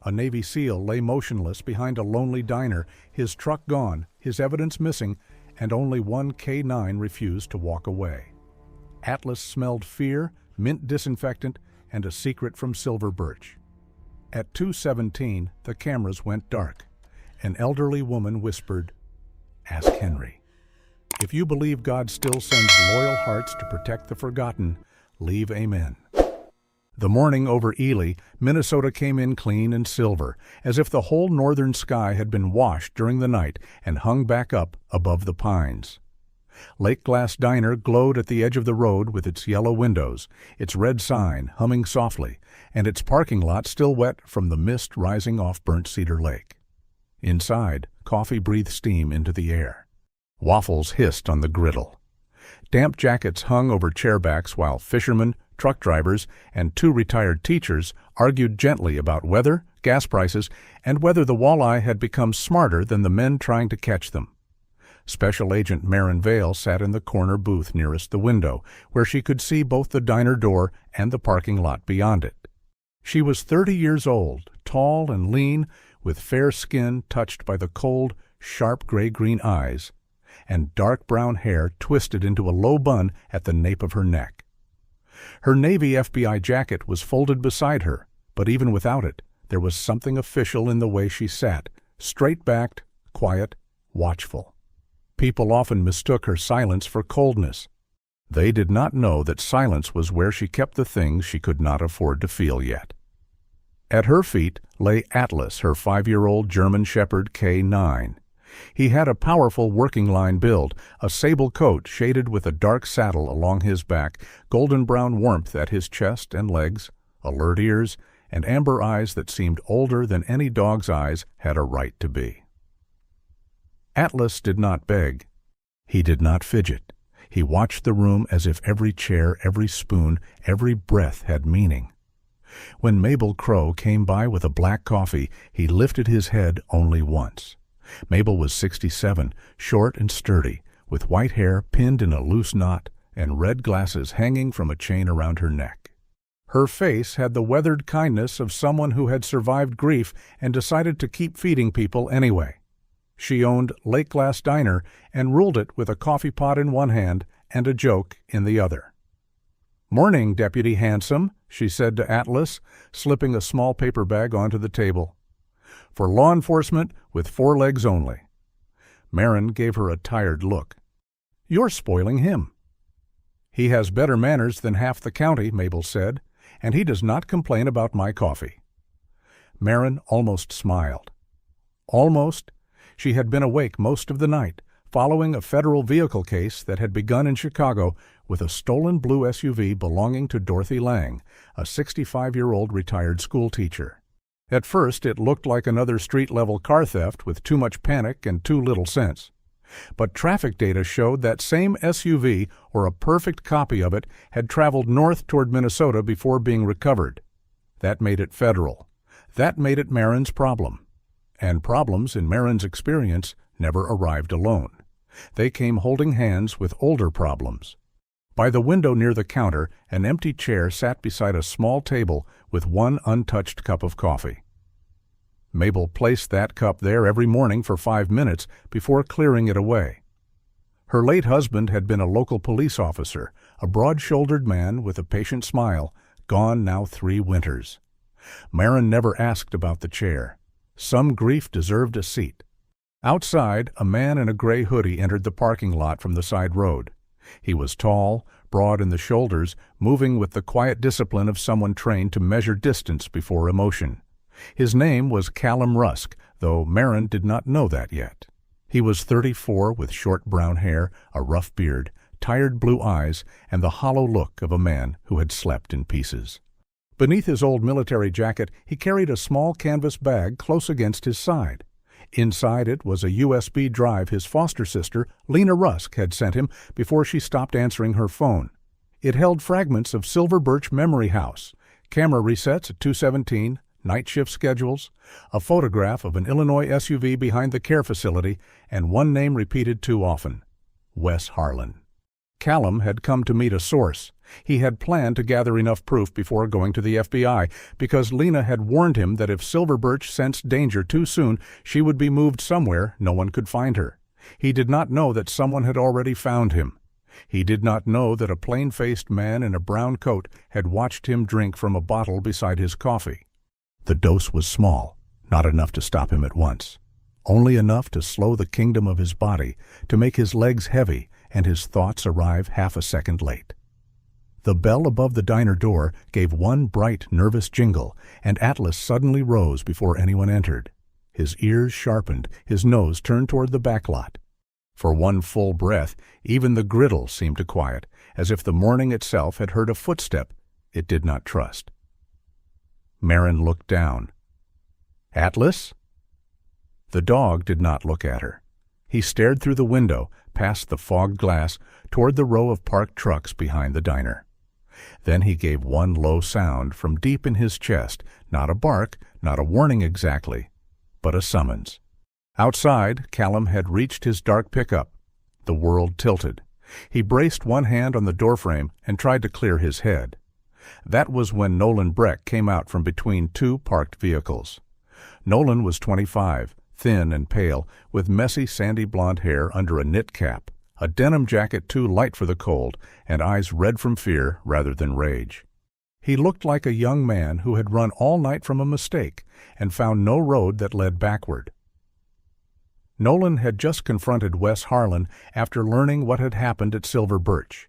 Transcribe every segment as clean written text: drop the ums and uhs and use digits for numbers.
A Navy SEAL lay motionless behind a lonely diner, his truck gone, his evidence missing, and only one K-9 refused to walk away. Atlas smelled fear, mint disinfectant, and a secret from Silver Birch. At 2:17, the cameras went dark. An elderly woman whispered, "Ask Henry. If you believe God still sends loyal hearts to protect the forgotten, leave amen." The morning over Ely, Minnesota came in clean and silver, as if the whole northern sky had been washed during the night and hung back up above the pines. Lake Glass Diner glowed at the edge of the road with its yellow windows, its red sign humming softly, and its parking lot still wet from the mist rising off Burnt Cedar Lake. Inside, coffee breathed steam into the air. Waffles hissed on the griddle. Damp jackets hung over chairbacks while fishermen, truck drivers, and 2 retired teachers argued gently about weather, gas prices, and whether the walleye had become smarter than the men trying to catch them. Special Agent Maren Vale sat in the corner booth nearest the window, where she could see both the diner door and the parking lot beyond it. She was 30 years old, tall and lean, with fair skin touched by the cold, sharp gray-green eyes, and dark brown hair twisted into a low bun at the nape of her neck. Her Navy FBI jacket was folded beside her, but even without it, there was something official in the way she sat, straight-backed, quiet, watchful. People often mistook her silence for coldness. They did not know that silence was where she kept the things she could not afford to feel yet. At her feet lay Atlas, her 5-year-old German Shepherd K-9. He had a powerful working-line build, a sable coat shaded with a dark saddle along his back, golden-brown warmth at his chest and legs, alert ears, and amber eyes that seemed older than any dog's eyes had a right to be. Atlas did not beg. He did not fidget. He watched the room as if every chair, every spoon, every breath had meaning. When Mabel Crow came by with a black coffee, he lifted his head only once. Mabel was 67, short and sturdy, with white hair pinned in a loose knot and red glasses hanging from a chain around her neck. Her face had the weathered kindness of someone who had survived grief and decided to keep feeding people anyway. She owned Lake Glass Diner and ruled it with a coffee pot in one hand and a joke in the other. "Morning, Deputy Handsome," she said to Atlas, slipping a small paper bag onto the table. "For law enforcement with 4 legs only." Maren gave her a tired look. "You're spoiling him." "He has better manners than half the county," Mabel said, "and he does not complain about my coffee." Maren almost smiled. Almost. She had been awake most of the night, following a federal vehicle case that had begun in Chicago with a stolen blue SUV belonging to Dorothy Lang, a 65-year-old retired schoolteacher. At first, it looked like another street-level car theft with too much panic and too little sense. But traffic data showed that same SUV, or a perfect copy of it, had traveled north toward Minnesota before being recovered. That made it federal. That made it Maren's problem. And problems, in Maren's experience, never arrived alone. They came holding hands with older problems. By the window near the counter, an empty chair sat beside a small table with one untouched cup of coffee. Mabel placed that cup there every morning for 5 minutes before clearing it away. Her late husband had been a local police officer, a broad-shouldered man with a patient smile, gone now 3 winters. Maren never asked about the chair. Some grief deserved a seat. Outside, a man in a gray hoodie entered the parking lot from the side road. He was tall, broad in the shoulders, moving with the quiet discipline of someone trained to measure distance before emotion. His name was Callum Rusk, though Maren did not know that yet. He was 34 with short brown hair, a rough beard, tired blue eyes, and the hollow look of a man who had slept in pieces. Beneath his old military jacket, he carried a small canvas bag close against his side. Inside it was a USB drive his foster sister, Lena Rusk, had sent him before she stopped answering her phone. It held fragments of Silver Birch Memory House, camera resets at 2:17, night shift schedules, a photograph of an Illinois SUV behind the care facility, and one name repeated too often: Wes Harlan. Callum had come to meet a source, He had planned to gather enough proof before going to the FBI, because Lena had warned him that if Silver Birch sensed danger too soon, she would be moved somewhere no one could find her. He did not know that someone had already found him. He did not know that a plain-faced man in a brown coat had watched him drink from a bottle beside his coffee. The dose was small, not enough to stop him at once. Only enough to slow the kingdom of his body, to make his legs heavy and his thoughts arrive half a second late. The bell above the diner door gave one bright, nervous jingle, and Atlas suddenly rose before anyone entered. His ears sharpened, his nose turned toward the back lot. For one full breath, even the griddle seemed to quiet, as if the morning itself had heard a footstep it did not trust. Maren looked down. "Atlas?" The dog did not look at her. He stared through the window, past the fogged glass, toward the row of parked trucks behind the diner. Then he gave one low sound from deep in his chest, not a bark, not a warning exactly, but a summons. Outside, Callum had reached his dark pickup. The world tilted. He braced one hand on the doorframe and tried to clear his head. That was when Nolan Breck came out from between two parked vehicles. Nolan was 25, thin and pale, with messy sandy blonde hair under a knit cap, a denim jacket too light for the cold, and eyes red from fear rather than rage. He looked like a young man who had run all night from a mistake and found no road that led backward. Nolan had just confronted Wes Harlan after learning what had happened at Silver Birch.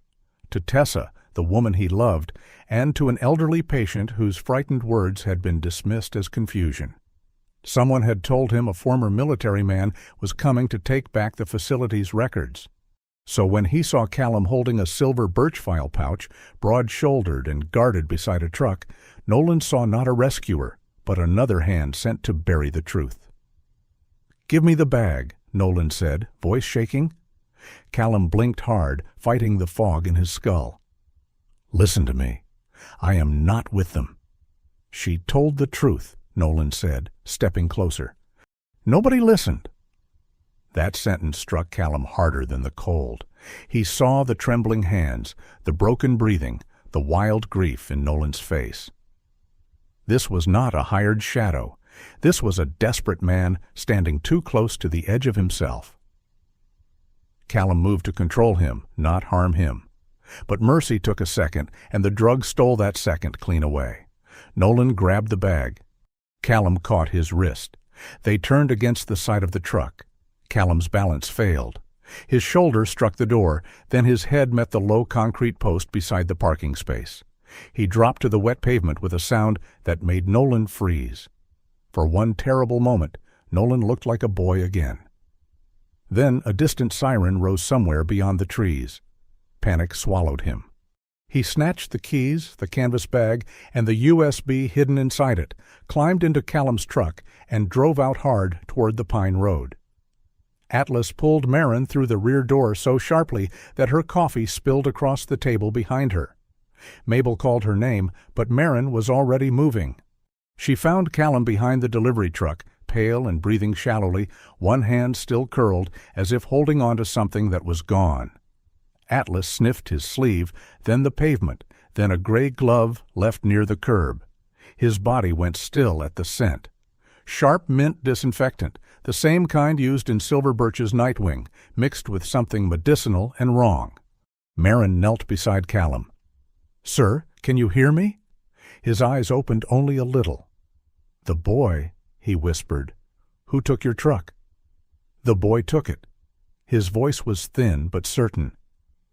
To Tessa, the woman he loved, and to an elderly patient whose frightened words had been dismissed as confusion. Someone had told him a former military man was coming to take back the facility's records. So when he saw Callum holding a silver birch file pouch, broad-shouldered and guarded beside a truck, Nolan saw not a rescuer, but another hand sent to bury the truth. "Give me the bag," Nolan said, voice shaking. Callum blinked hard, fighting the fog in his skull. "Listen to me. I am not with them." "She told the truth," Nolan said, stepping closer. "Nobody listened." That sentence struck Callum harder than the cold. He saw the trembling hands, the broken breathing, the wild grief in Nolan's face. This was not a hired shadow. This was a desperate man standing too close to the edge of himself. Callum moved to control him, not harm him. But mercy took a second, and the drug stole that second clean away. Nolan grabbed the bag. Callum caught his wrist. They turned against the side of the truck. Callum's balance failed. His shoulder struck the door, then his head met the low concrete post beside the parking space. He dropped to the wet pavement with a sound that made Nolan freeze. For one terrible moment, Nolan looked like a boy again. Then a distant siren rose somewhere beyond the trees. Panic swallowed him. He snatched the keys, the canvas bag, and the USB hidden inside it, climbed into Callum's truck, and drove out hard toward the Pine Road. Atlas pulled Maren through the rear door so sharply that her coffee spilled across the table behind her. Mabel called her name, but Maren was already moving. She found Callum behind the delivery truck, pale and breathing shallowly, one hand still curled, as if holding on to something that was gone. Atlas sniffed his sleeve, then the pavement, then a gray glove left near the curb. His body went still at the scent. Sharp mint disinfectant, the same kind used in Silver Birch's Nightwing, mixed with something medicinal and wrong. Maren knelt beside Callum. "Sir, can you hear me?" His eyes opened only a little. "The boy," he whispered. "Who took your truck?" "The boy took it." His voice was thin but certain.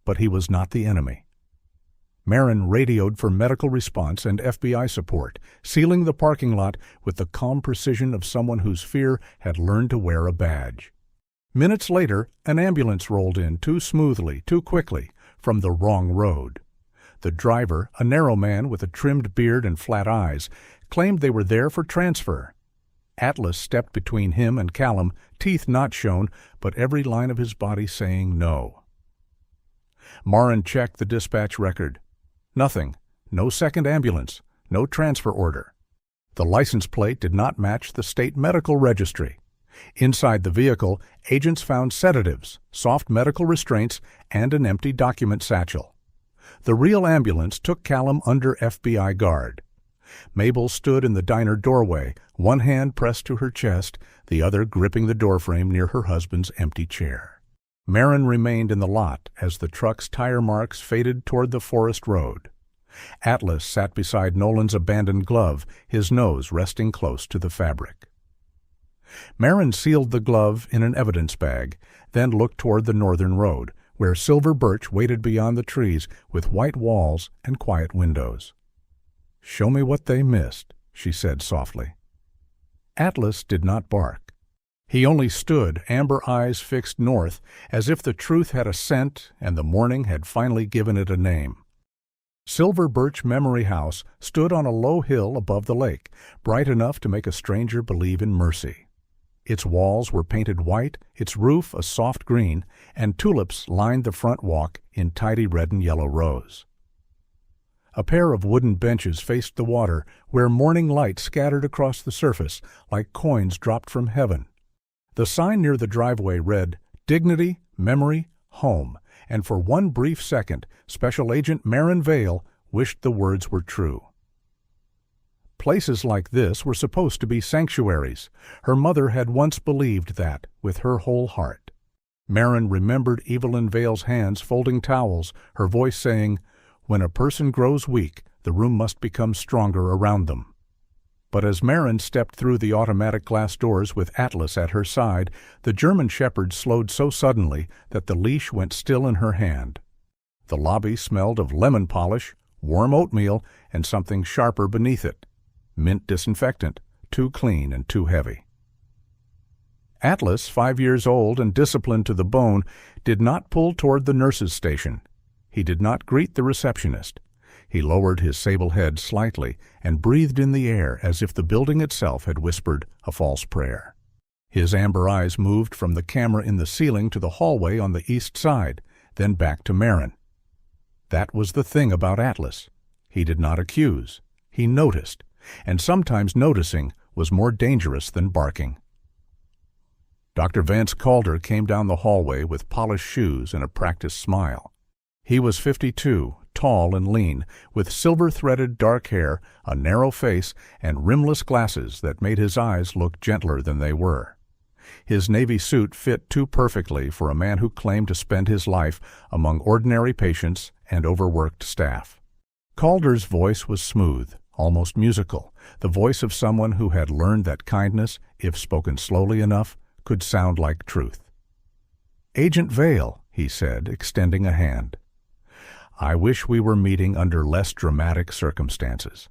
But he was not the enemy. Maren radioed for medical response and FBI support, sealing the parking lot with the calm precision of someone whose fear had learned to wear a badge. Minutes later, an ambulance rolled in too smoothly, too quickly, from the wrong road. The driver, a narrow man with a trimmed beard and flat eyes, claimed they were there for transfer. Atlas stepped between him and Callum, teeth not shown, but every line of his body saying no. Maren checked the dispatch record. Nothing. No second ambulance. No transfer order. The license plate did not match the state medical registry. Inside the vehicle, agents found sedatives, soft medical restraints, and an empty document satchel. The real ambulance took Callum under FBI guard. Mabel stood in the diner doorway, one hand pressed to her chest, the other gripping the doorframe near her husband's empty chair. Maren remained in the lot as the truck's tire marks faded toward the forest road. Atlas sat beside Nolan's abandoned glove, his nose resting close to the fabric. Maren sealed the glove in an evidence bag, then looked toward the northern road, where Silver Birch waited beyond the trees with white walls and quiet windows. "Show me what they missed," she said softly. Atlas did not bark. He only stood, amber eyes fixed north, as if the truth had a scent and the morning had finally given it a name. Silver Birch Memory House stood on a low hill above the lake, bright enough to make a stranger believe in mercy. Its walls were painted white, its roof a soft green, and tulips lined the front walk in tidy red and yellow rows. A pair of wooden benches faced the water, where morning light scattered across the surface like coins dropped from heaven. The sign near the driveway read, "Dignity, Memory, Home," and for one brief second, Special Agent Maren Vale wished the words were true. Places like this were supposed to be sanctuaries. Her mother had once believed that, with her whole heart. Maren remembered Evelyn Vale's hands folding towels, her voice saying, "When a person grows weak, the room must become stronger around them." But as Maren stepped through the automatic glass doors with Atlas at her side, the German shepherd slowed so suddenly that the leash went still in her hand. The lobby smelled of lemon polish, warm oatmeal, and something sharper beneath it. Mint disinfectant, too clean and too heavy. Atlas, 5 years old and disciplined to the bone, did not pull toward the nurse's station. He did not greet the receptionist. He lowered his sable head slightly and breathed in the air as if the building itself had whispered a false prayer. His amber eyes moved from the camera in the ceiling to the hallway on the east side, then back to Maren. That was the thing about Atlas. He did not accuse. He noticed, and sometimes noticing was more dangerous than barking. Dr. Vance Calder came down the hallway with polished shoes and a practiced smile. He was 52, tall and lean, with silver-threaded dark hair, a narrow face, and rimless glasses that made his eyes look gentler than they were. His navy suit fit too perfectly for a man who claimed to spend his life among ordinary patients and overworked staff. Calder's voice was smooth, almost musical, the voice of someone who had learned that kindness, if spoken slowly enough, could sound like truth. "Agent Vale," he said, extending a hand. "I wish we were meeting under less dramatic circumstances.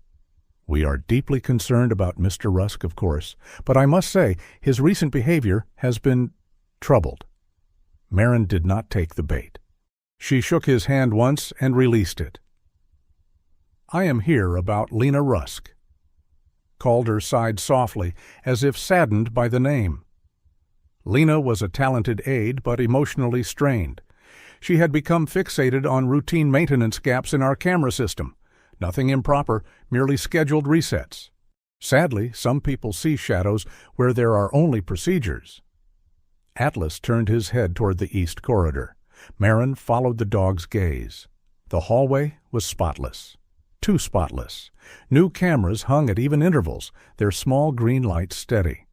We are deeply concerned about Mr. Rusk, of course, but I must say his recent behavior has been troubled." Maren did not take the bait. She shook his hand once and released it. "I am here about Lena Rusk." Calder sighed softly, as if saddened by the name. Lena was a talented aide, but emotionally strained. She had become fixated on routine maintenance gaps in our camera system. Nothing improper, merely scheduled resets. Sadly, some people see shadows where there are only procedures. Atlas turned his head toward the east corridor. Maren followed the dog's gaze. The hallway was spotless. Too spotless. New cameras hung at even intervals, their small green lights steady.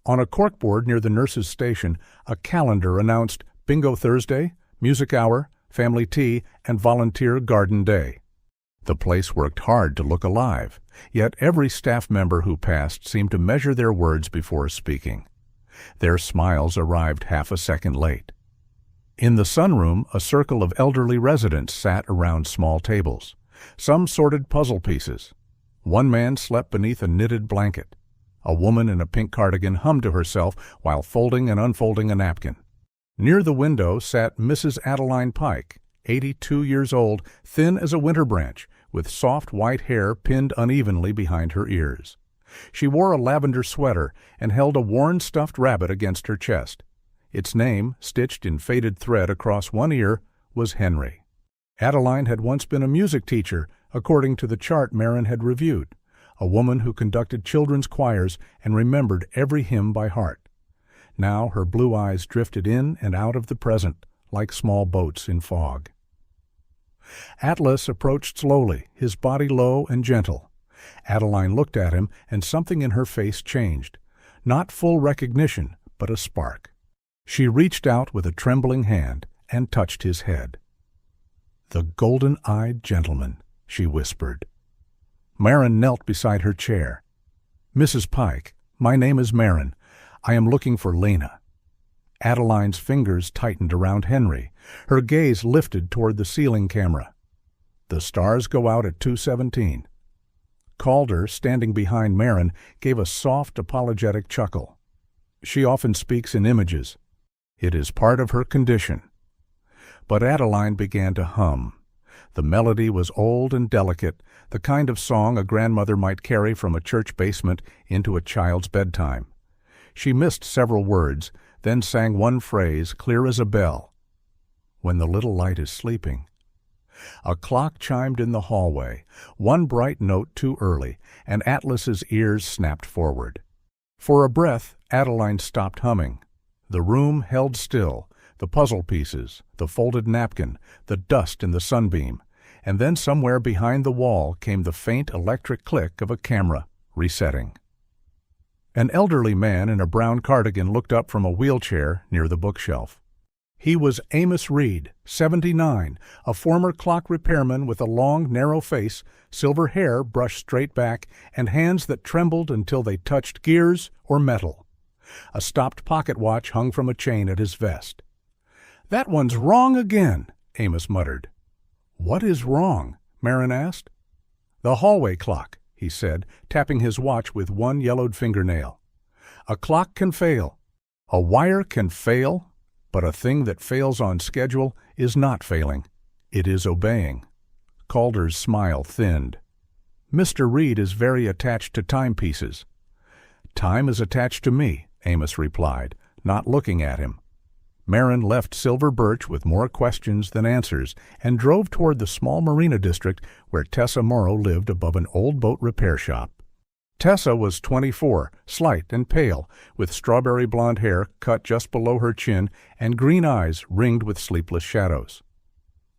On a corkboard near the nurse's station, a calendar announced Bingo Thursday, Music Hour, Family Tea, and Volunteer Garden Day. The place worked hard to look alive, yet every staff member who passed seemed to measure their words before speaking. Their smiles arrived half a second late. In the sunroom, a circle of elderly residents sat around small tables. Some sorted puzzle pieces. One man slept beneath a knitted blanket. A woman in a pink cardigan hummed to herself while folding and unfolding a napkin. Near the window sat Mrs. Adeline Pike, 82 years old, thin as a winter branch, with soft white hair pinned unevenly behind her ears. She wore a lavender sweater and held a worn stuffed rabbit against her chest. Its name, stitched in faded thread across one ear, was Henry. Adeline had once been a music teacher, according to the chart Maren had reviewed, a woman who conducted children's choirs and remembered every hymn by heart. Now her blue eyes drifted in and out of the present, like small boats in fog. Atlas approached slowly, his body low and gentle. Adeline looked at him, and something in her face changed. Not full recognition, but a spark. She reached out with a trembling hand and touched his head. "The golden-eyed gentleman," she whispered. Maren knelt beside her chair. "Mrs. Pike, my name is Maren. I am looking for Lena." Adeline's fingers tightened around Henry. Her gaze lifted toward the ceiling camera. "The stars go out at 2:17. Calder, standing behind Maren, gave a soft, apologetic chuckle. "She often speaks in images. It is part of her condition." But Adeline began to hum. The melody was old and delicate, the kind of song a grandmother might carry from a church basement into a child's bedtime. She missed several words, then sang one phrase clear as a bell. "When the little light is sleeping." A clock chimed in the hallway, one bright note too early, and Atlas's ears snapped forward. For a breath, Adeline stopped humming. The room held still, the puzzle pieces, the folded napkin, the dust in the sunbeam, and then somewhere behind the wall came the faint electric click of a camera resetting. An elderly man in a brown cardigan looked up from a wheelchair near the bookshelf. He was Amos Reed, 79, a former clock repairman with a long, narrow face, silver hair brushed straight back, and hands that trembled until they touched gears or metal. A stopped pocket watch hung from a chain at his vest. "That one's wrong again," Amos muttered. "What is wrong?" Maren asked. "The hallway clock," he said, tapping his watch with one yellowed fingernail. "A clock can fail. A wire can fail. But a thing that fails on schedule is not failing. It is obeying." Calder's smile thinned. "Mr. Reed is very attached to timepieces." "Time is attached to me," Amos replied, not looking at him. Maren left Silver Birch with more questions than answers and drove toward the small marina district where Tessa Morrow lived above an old boat repair shop. Tessa was 24, slight and pale, with strawberry blonde hair cut just below her chin and green eyes ringed with sleepless shadows.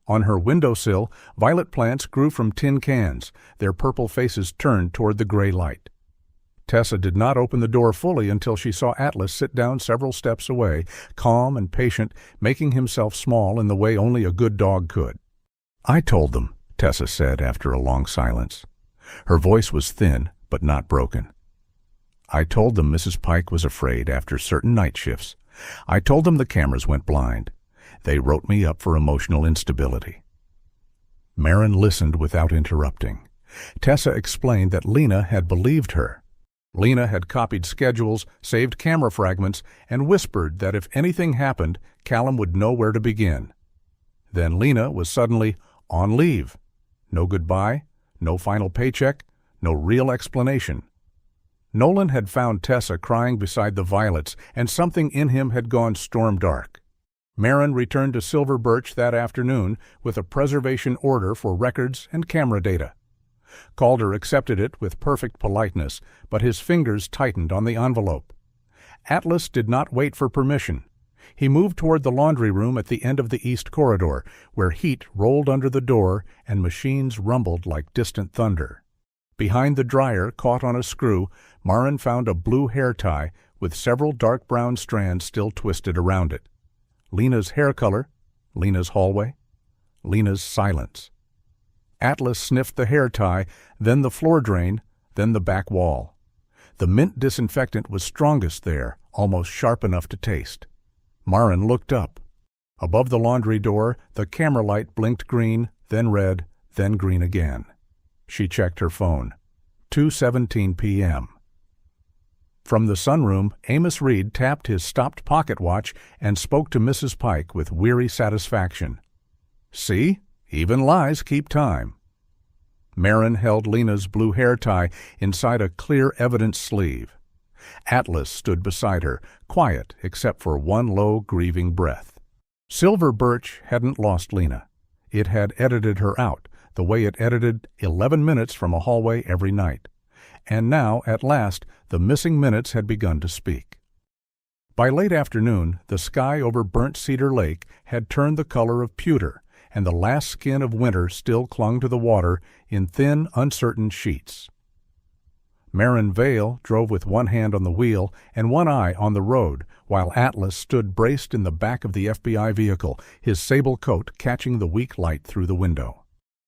On her windowsill, violet plants grew from tin cans, their purple faces turned toward the gray light. Tessa did not open the door fully until she saw Atlas sit down several steps away, calm and patient, making himself small in the way only a good dog could. "I told them," Tessa said after a long silence. Her voice was thin, but not broken. "I told them Mrs. Pike was afraid after certain night shifts. I told them the cameras went blind. They wrote me up for emotional instability." Maren listened without interrupting. Tessa explained that Lena had believed her. Lena had copied schedules, saved camera fragments, and whispered that if anything happened, Callum would know where to begin. Then Lena was suddenly on leave. No goodbye, no final paycheck, no real explanation. Nolan had found Tessa crying beside the violets, and something in him had gone storm dark. Maren returned to Silver Birch that afternoon with a preservation order for records and camera data. Calder accepted it with perfect politeness, but his fingers tightened on the envelope. Atlas did not wait for permission. He moved toward the laundry room at the end of the east corridor, where heat rolled under the door and machines rumbled like distant thunder. Behind the dryer, caught on a screw, Maren found a blue hair tie with several dark brown strands still twisted around it. Lena's hair color, Lena's hallway, Lena's silence. Atlas sniffed the hair tie, then the floor drain, then the back wall. The mint disinfectant was strongest there, almost sharp enough to taste. Maren looked up. Above the laundry door, the camera light blinked green, then red, then green again. She checked her phone. 2:17 p.m. From the sunroom, Amos Reed tapped his stopped pocket watch and spoke to Mrs. Pike with weary satisfaction. "See? Even lies keep time." Maren held Lena's blue hair tie inside a clear evidence sleeve. Atlas stood beside her, quiet except for one low, grieving breath. Silver Birch hadn't lost Lena. It had edited her out, the way it edited 11 minutes from a hallway every night. And now, at last, the missing minutes had begun to speak. By late afternoon, the sky over Burnt Cedar Lake had turned the color of pewter, and the last skin of winter still clung to the water in thin, uncertain sheets. Maren Vale drove with one hand on the wheel and one eye on the road, while Atlas stood braced in the back of the FBI vehicle, his sable coat catching the weak light through the window.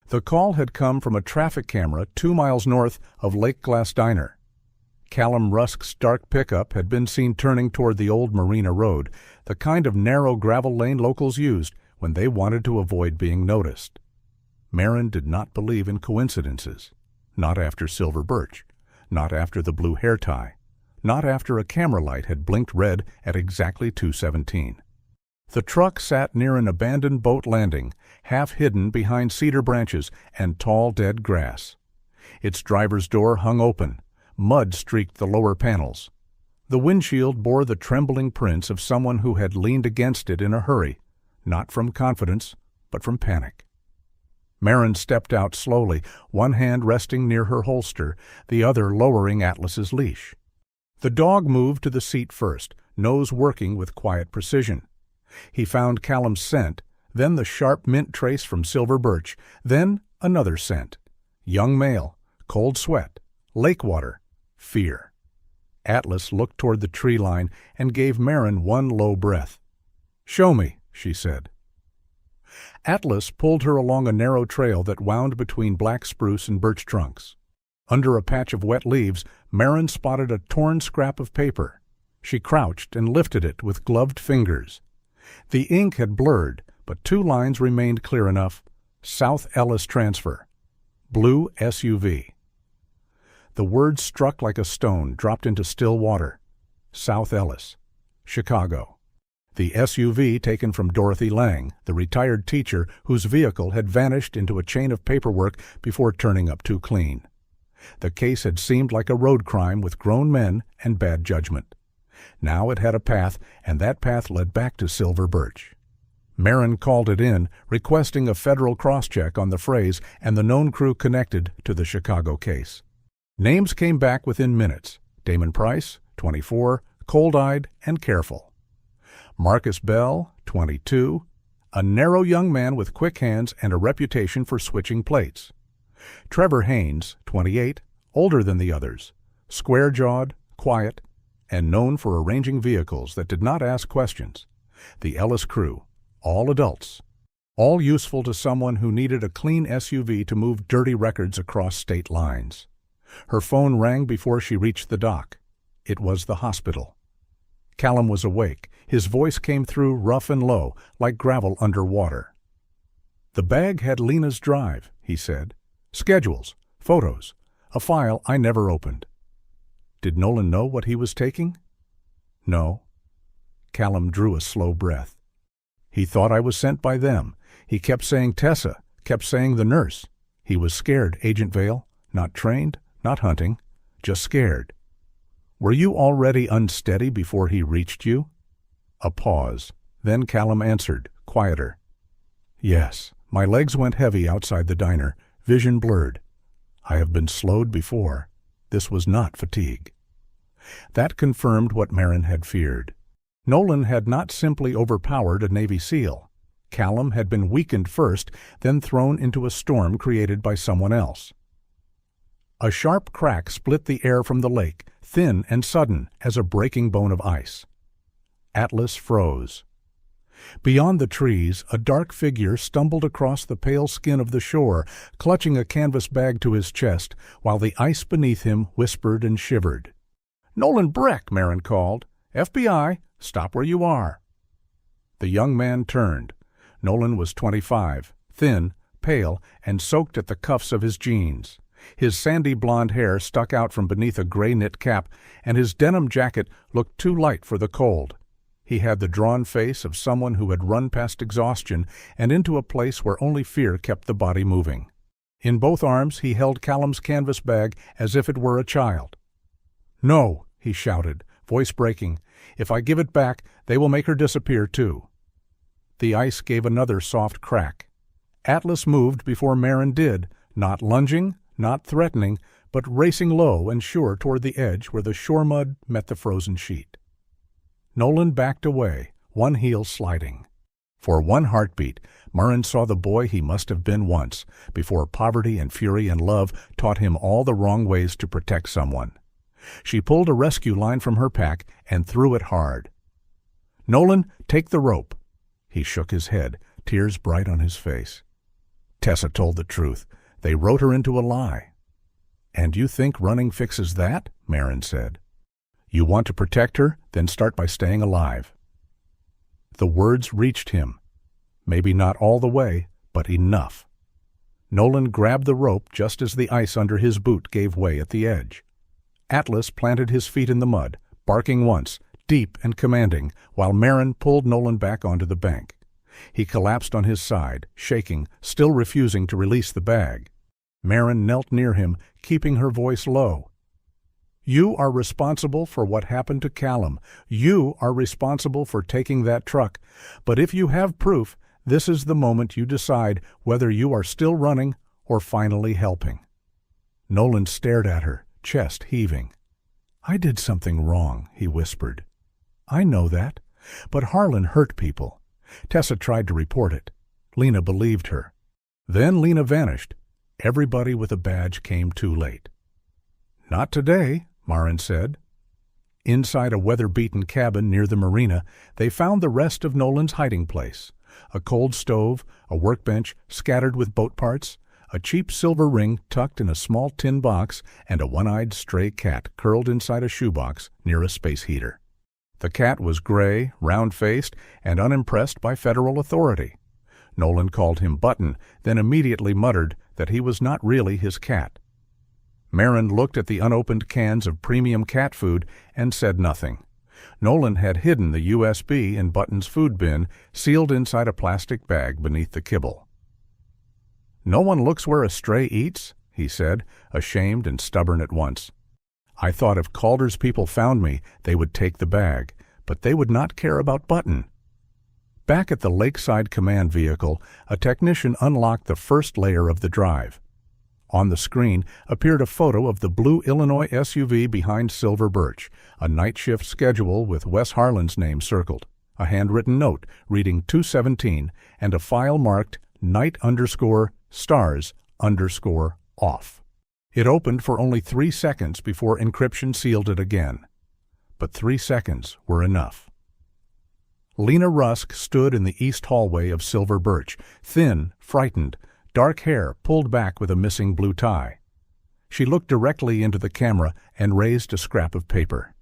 The call had come from a traffic camera 2 miles north of Lake Glass Diner. Callum Rusk's dark pickup had been seen turning toward the old Marina Road, the kind of narrow gravel lane locals used when they wanted to avoid being noticed. Maren did not believe in coincidences. Not after Silver Birch. Not after the blue hair tie. Not after a camera light had blinked red at exactly 2:17. The truck sat near an abandoned boat landing, half hidden behind cedar branches and tall dead grass. Its driver's door hung open. Mud streaked the lower panels. The windshield bore the trembling prints of someone who had leaned against it in a hurry, not from confidence, but from panic. Maren stepped out slowly, one hand resting near her holster, the other lowering Atlas's leash. The dog moved to the seat first, nose working with quiet precision. He found Callum's scent, then the sharp mint trace from Silver Birch, then another scent. Young male, cold sweat, lake water, fear. Atlas looked toward the tree line and gave Maren one low breath. "Show me," she said. Atlas pulled her along a narrow trail that wound between black spruce and birch trunks. Under a patch of wet leaves, Maren spotted a torn scrap of paper. She crouched and lifted it with gloved fingers. The ink had blurred, but 2 lines remained clear enough. South Ellis Transfer. Blue SUV. The words struck like a stone, dropped into still water. South Ellis. Chicago. The SUV taken from Dorothy Lang, the retired teacher whose vehicle had vanished into a chain of paperwork before turning up too clean. The case had seemed like a road crime with grown men and bad judgment. Now it had a path, and that path led back to Silver Birch. Maren called it in, requesting a federal cross-check on the phrase and the known crew connected to the Chicago case. Names came back within minutes. Damon Price, 24, cold-eyed and careful. Marcus Bell, 22, a narrow young man with quick hands and a reputation for switching plates. Trevor Haynes, 28, older than the others, square-jawed, quiet, and known for arranging vehicles that did not ask questions. The Ellis crew, all adults, all useful to someone who needed a clean SUV to move dirty records across state lines. Her phone rang before she reached the dock. It was the hospital. Callum was awake. His voice came through rough and low, like gravel under water. "The bag had Lena's drive," he said. "Schedules, photos, a file I never opened." Did Nolan know what he was taking? No. Callum drew a slow breath. He thought I was sent by them. He kept saying Tessa, kept saying the nurse. He was scared, Agent Vale. Not trained, not hunting, just scared. Were you already unsteady before he reached you? A pause. Then Callum answered, quieter. Yes, my legs went heavy outside the diner, vision blurred. I have been slowed before. This was not fatigue. That confirmed what Maren had feared. Nolan had not simply overpowered a Navy SEAL. Callum had been weakened first, then thrown into a storm created by someone else. A sharp crack split the air from the lake, thin and sudden as a breaking bone of ice. Atlas froze. Beyond the trees, a dark figure stumbled across the pale skin of the shore, clutching a canvas bag to his chest, while the ice beneath him whispered and shivered. "Nolan Breck," Maren called. "FBI, stop where you are." The young man turned. Nolan was 25, thin, pale, and soaked at the cuffs of his jeans. His sandy blonde hair stuck out from beneath a gray knit cap, and his denim jacket looked too light for the cold. He had the drawn face of someone who had run past exhaustion and into a place where only fear kept the body moving. In both arms he held Callum's canvas bag as if it were a child. "No," he shouted, voice breaking. "If I give it back, they will make her disappear too." The ice gave another soft crack. Atlas moved before Maren did, not lunging, not threatening, but racing low and sure toward the edge where the shore mud met the frozen sheet. Nolan backed away, one heel sliding. For one heartbeat, Maren saw the boy he must have been once, before poverty and fury and love taught him all the wrong ways to protect someone. She pulled a rescue line from her pack and threw it hard. "Nolan, take the rope." He shook his head, tears bright on his face. Tessa told the truth. They wrote her into a lie. "And you think running fixes that?" Maren said. "You want to protect her? Then start by staying alive." The words reached him. Maybe not all the way, but enough. Nolan grabbed the rope just as the ice under his boot gave way at the edge. Atlas planted his feet in the mud, barking once, deep and commanding, while Maren pulled Nolan back onto the bank. He collapsed on his side, shaking, still refusing to release the bag. Maren knelt near him, keeping her voice low. "You are responsible for what happened to Callum. You are responsible for taking that truck. But if you have proof, this is the moment you decide whether you are still running or finally helping." Nolan stared at her, chest heaving. "I did something wrong," he whispered. "I know that. But Harlan hurt people." Tessa tried to report it. Lena believed her. Then Lena vanished. Everybody with a badge came too late. "Not today," Maren said. Inside a weather-beaten cabin near the marina, they found the rest of Nolan's hiding place. A cold stove, a workbench scattered with boat parts, a cheap silver ring tucked in a small tin box, and a one-eyed stray cat curled inside a shoebox near a space heater. The cat was gray, round-faced, and unimpressed by federal authority. Nolan called him Button, then immediately muttered that he was not really his cat. Maren looked at the unopened cans of premium cat food and said nothing. Nolan had hidden the USB in Button's food bin, sealed inside a plastic bag beneath the kibble. "No one looks where a stray eats," he said, ashamed and stubborn at once. "I thought if Calder's people found me, they would take the bag, but they would not care about Button." Back at the lakeside command vehicle, a technician unlocked the first layer of the drive. On the screen appeared a photo of the blue Illinois SUV behind Silver Birch, a night shift schedule with Wes Harlan's name circled, a handwritten note reading 217, and a file marked night_stars_off. It opened for only 3 seconds before encryption sealed it again. But 3 seconds were enough. Lena Rusk stood in the east hallway of Silver Birch, thin, frightened, dark hair pulled back with a missing blue tie. She looked directly into the camera and raised a scrap of paper.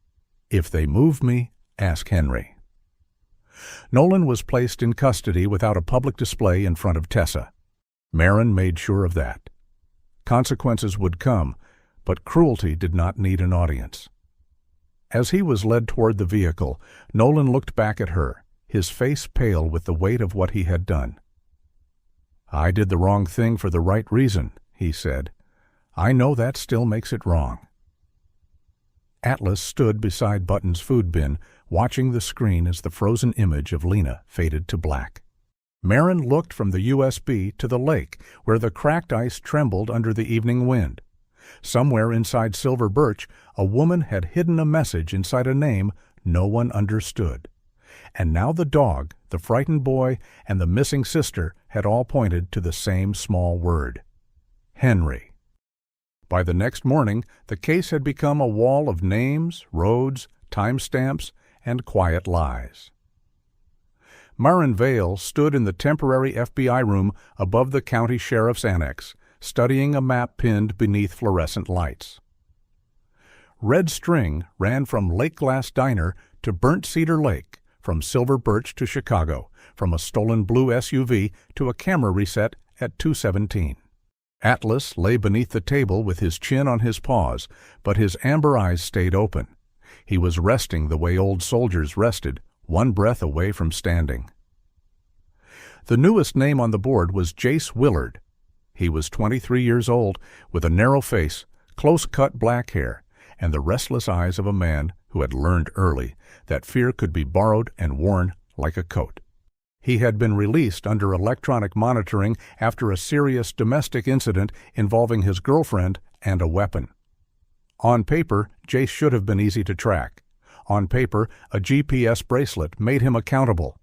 "If they move me, ask Henry." Nolan was placed in custody without a public display in front of Tessa. Maren made sure of that. Consequences would come, but cruelty did not need an audience. As he was led toward the vehicle, Nolan looked back at her, his face pale with the weight of what he had done. "I did the wrong thing for the right reason," he said. "I know that still makes it wrong." Atlas stood beside Button's food bin, watching the screen as the frozen image of Lena faded to black. Maren looked from the USB to the lake, where the cracked ice trembled under the evening wind. Somewhere inside Silver Birch, a woman had hidden a message inside a name no one understood. And now the dog, the frightened boy, and the missing sister had all pointed to the same small word: Henry. By the next morning, the case had become a wall of names, roads, timestamps, and quiet lies. Maren Vale stood in the temporary FBI room above the county sheriff's annex, studying a map pinned beneath fluorescent lights. Red string ran from Lake Glass Diner to Burnt Cedar Lake, from Silver Birch to Chicago, from a stolen blue SUV to a camera reset at 217. Atlas lay beneath the table with his chin on his paws, but his amber eyes stayed open. He was resting the way old soldiers rested, one breath away from standing. The newest name on the board was Jace Willard. He was 23 years old, with a narrow face, close-cut black hair, and the restless eyes of a man who had learned early that fear could be borrowed and worn like a coat. He had been released under electronic monitoring after a serious domestic incident involving his girlfriend and a weapon. On paper, Jace should have been easy to track. On paper, a GPS bracelet made him accountable.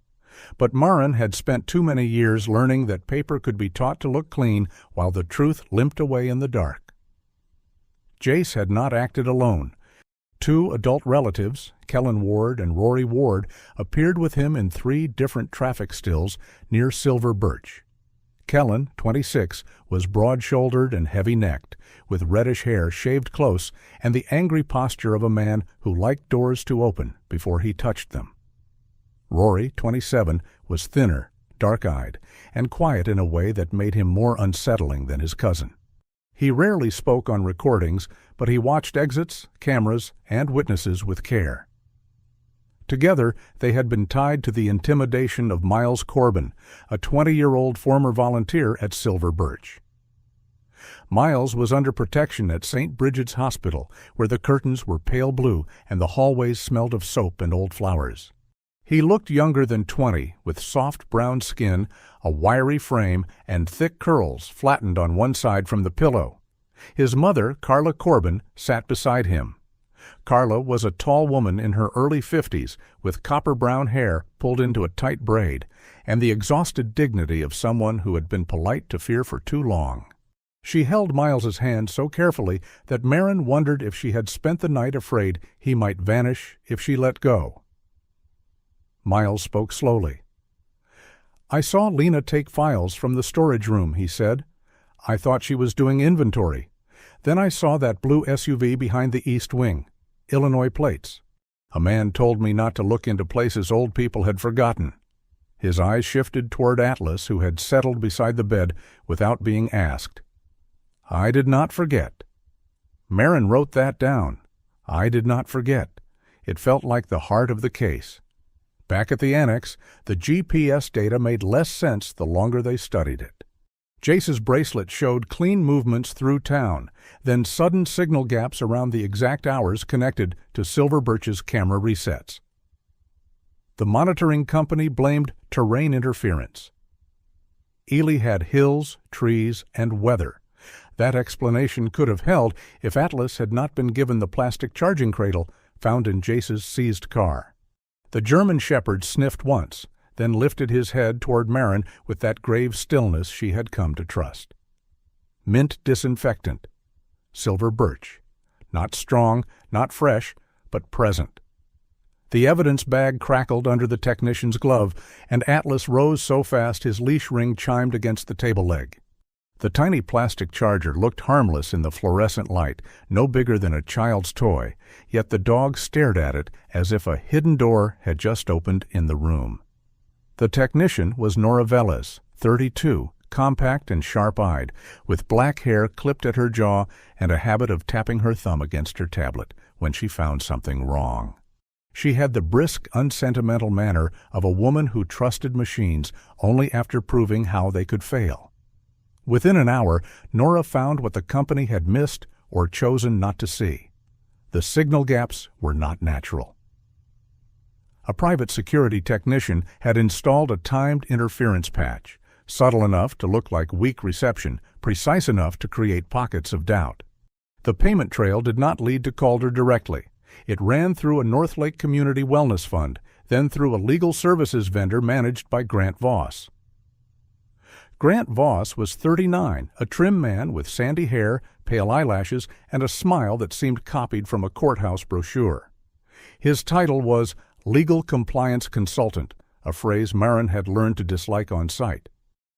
But Maren had spent too many years learning that paper could be taught to look clean while the truth limped away in the dark. Jace had not acted alone. 2 adult relatives, Kellen Ward and Rory Ward, appeared with him in 3 different traffic stills near Silver Birch. Kellen, 26, was broad-shouldered and heavy-necked, with reddish hair shaved close and the angry posture of a man who liked doors to open before he touched them. Rory, 27, was thinner, dark-eyed, and quiet in a way that made him more unsettling than his cousin. He rarely spoke on recordings, but he watched exits, cameras, and witnesses with care. Together, they had been tied to the intimidation of Miles Corbin, a 20-year-old former volunteer at Silver Birch. Miles was under protection at St. Bridget's Hospital, where the curtains were pale blue and the hallways smelled of soap and old flowers. He looked younger than 20, with soft brown skin, a wiry frame, and thick curls flattened on one side from the pillow. His mother, Carla Corbin, sat beside him. Carla was a tall woman in her early 50s, with copper-brown hair pulled into a tight braid, and the exhausted dignity of someone who had been polite to fear for too long. She held Miles's hand so carefully that Maren wondered if she had spent the night afraid he might vanish if she let go. Miles spoke slowly. "I saw Lena take files from the storage room," he said. "I thought she was doing inventory. Then I saw that blue SUV behind the east wing. Illinois plates. A man told me not to look into places old people had forgotten." His eyes shifted toward Atlas, who had settled beside the bed without being asked. "I did not forget." Maren wrote that down. "I did not forget." It felt like the heart of the case. Back at the annex, the GPS data made less sense the longer they studied it. Jace's bracelet showed clean movements through town, then sudden signal gaps around the exact hours connected to Silver Birch's camera resets. The monitoring company blamed terrain interference. Ely had hills, trees, and weather. That explanation could have held if Atlas had not been given the plastic charging cradle found in Jace's seized car. The German shepherd sniffed once, then lifted his head toward Maren with that grave stillness she had come to trust. Mint disinfectant. Silver Birch. Not strong, not fresh, but present. The evidence bag crackled under the technician's glove, and Atlas rose so fast his leash ring chimed against the table leg. The tiny plastic charger looked harmless in the fluorescent light, no bigger than a child's toy, yet the dog stared at it as if a hidden door had just opened in the room. The technician was Nora Velez, 32, compact and sharp-eyed, with black hair clipped at her jaw and a habit of tapping her thumb against her tablet when she found something wrong. She had the brisk, unsentimental manner of a woman who trusted machines only after proving how they could fail. Within an hour, Nora found what the company had missed or chosen not to see. The signal gaps were not natural. A private security technician had installed a timed interference patch, subtle enough to look like weak reception, precise enough to create pockets of doubt. The payment trail did not lead to Calder directly. It ran through a North Lake Community Wellness Fund, then through a legal services vendor managed by Grant Voss. Grant Voss was 39, a trim man with sandy hair, pale eyelashes, and a smile that seemed copied from a courthouse brochure. His title was Legal Compliance Consultant, a phrase Maren had learned to dislike on sight.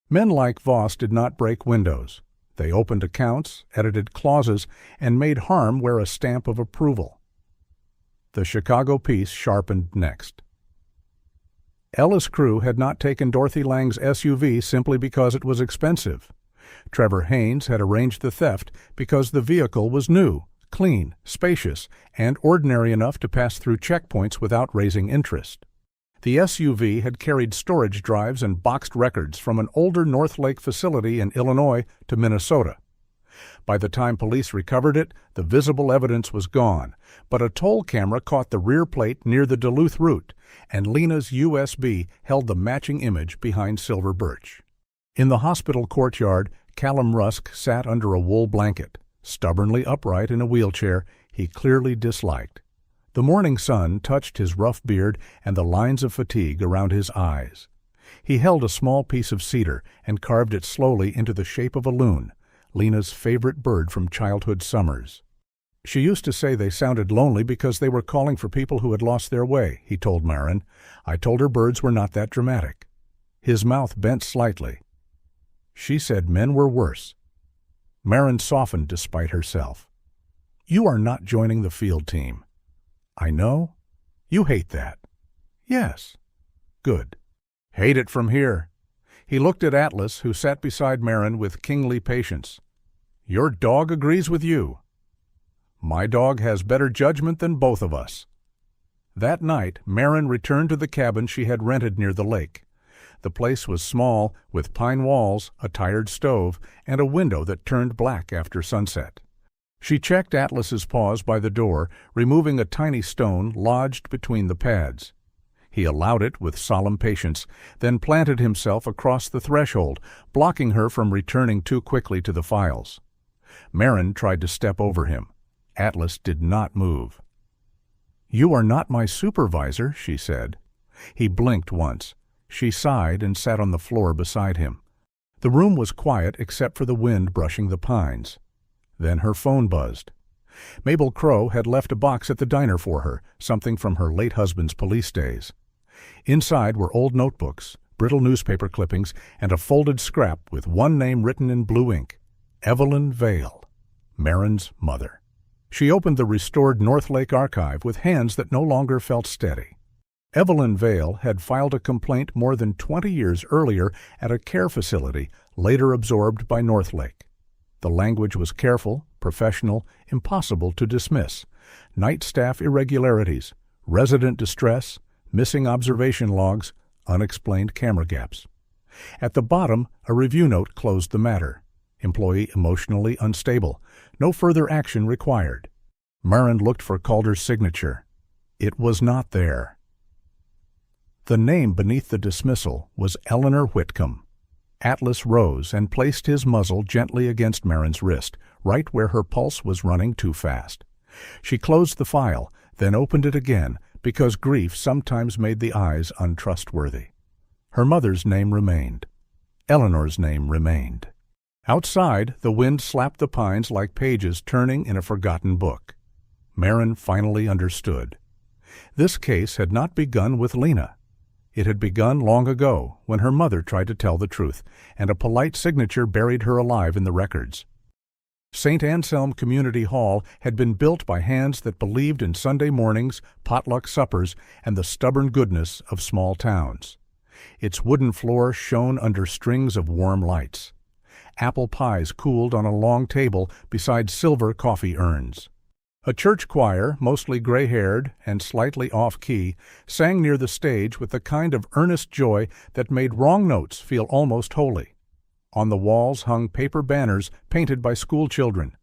Men like Voss did not break windows. They opened accounts, edited clauses, and made harm wear a stamp of approval. The Chicago piece sharpened next. Ellis Crew had not taken Dorothy Lang's SUV simply because it was expensive. Trevor Haynes had arranged the theft because the vehicle was new, clean, spacious, and ordinary enough to pass through checkpoints without raising interest. The SUV had carried storage drives and boxed records from an older North Lake facility in Illinois to Minnesota. By the time police recovered it, the visible evidence was gone, but a toll camera caught the rear plate near the Duluth route, and Lena's USB held the matching image behind Silver Birch. In the hospital courtyard, Callum Rusk sat under a wool blanket, stubbornly upright in a wheelchair he clearly disliked. The morning sun touched his rough beard and the lines of fatigue around his eyes. He held a small piece of cedar and carved it slowly into the shape of a loon, Lena's favorite bird from childhood summers. She used to say they sounded lonely because they were calling for people who had lost their way, he told Maren. I told her birds were not that dramatic. His mouth bent slightly. She said men were worse. Maren softened despite herself. You are not joining the field team. I know. You hate that. Yes. Good. Hate it from here. He looked at Atlas, who sat beside Maren with kingly patience. Your dog agrees with you. My dog has better judgment than both of us. That night, Maren returned to the cabin she had rented near the lake. The place was small, with pine walls, a tired stove, and a window that turned black after sunset. She checked Atlas's paws by the door, removing a tiny stone lodged between the pads. He allowed it with solemn patience, then planted himself across the threshold, blocking her from returning too quickly to the files. Maren tried to step over him. Atlas did not move. You are not my supervisor, she said. He blinked once. She sighed and sat on the floor beside him. The room was quiet except for the wind brushing the pines. Then her phone buzzed. Mabel Crow had left a box at the diner for her, something from her late husband's police days. Inside were old notebooks, brittle newspaper clippings, and a folded scrap with one name written in blue ink, Evelyn Vale, Maren's mother. She opened the restored North Lake archive with hands that no longer felt steady. Evelyn Vale had filed a complaint more than 20 years earlier at a care facility, later absorbed by North Lake. The language was careful, professional, impossible to dismiss. Night staff irregularities, resident distress, missing observation logs, unexplained camera gaps. At the bottom, a review note closed the matter. Employee emotionally unstable. No further action required. Maren looked for Calder's signature. It was not there. The name beneath the dismissal was Eleanor Whitcomb. Atlas rose and placed his muzzle gently against Maren's wrist, right where her pulse was running too fast. She closed the file, then opened it again, because grief sometimes made the eyes untrustworthy. Her mother's name remained. Eleanor's name remained. Outside, the wind slapped the pines like pages turning in a forgotten book. Maren finally understood. This case had not begun with Lena. It had begun long ago, when her mother tried to tell the truth, and a polite signature buried her alive in the records. St. Anselm Community Hall had been built by hands that believed in Sunday mornings, potluck suppers, and the stubborn goodness of small towns. Its wooden floor shone under strings of warm lights. Apple pies cooled on a long table beside silver coffee urns. A church choir, mostly gray-haired and slightly off-key, sang near the stage with the kind of earnest joy that made wrong notes feel almost holy. On the walls hung paper banners painted by school children.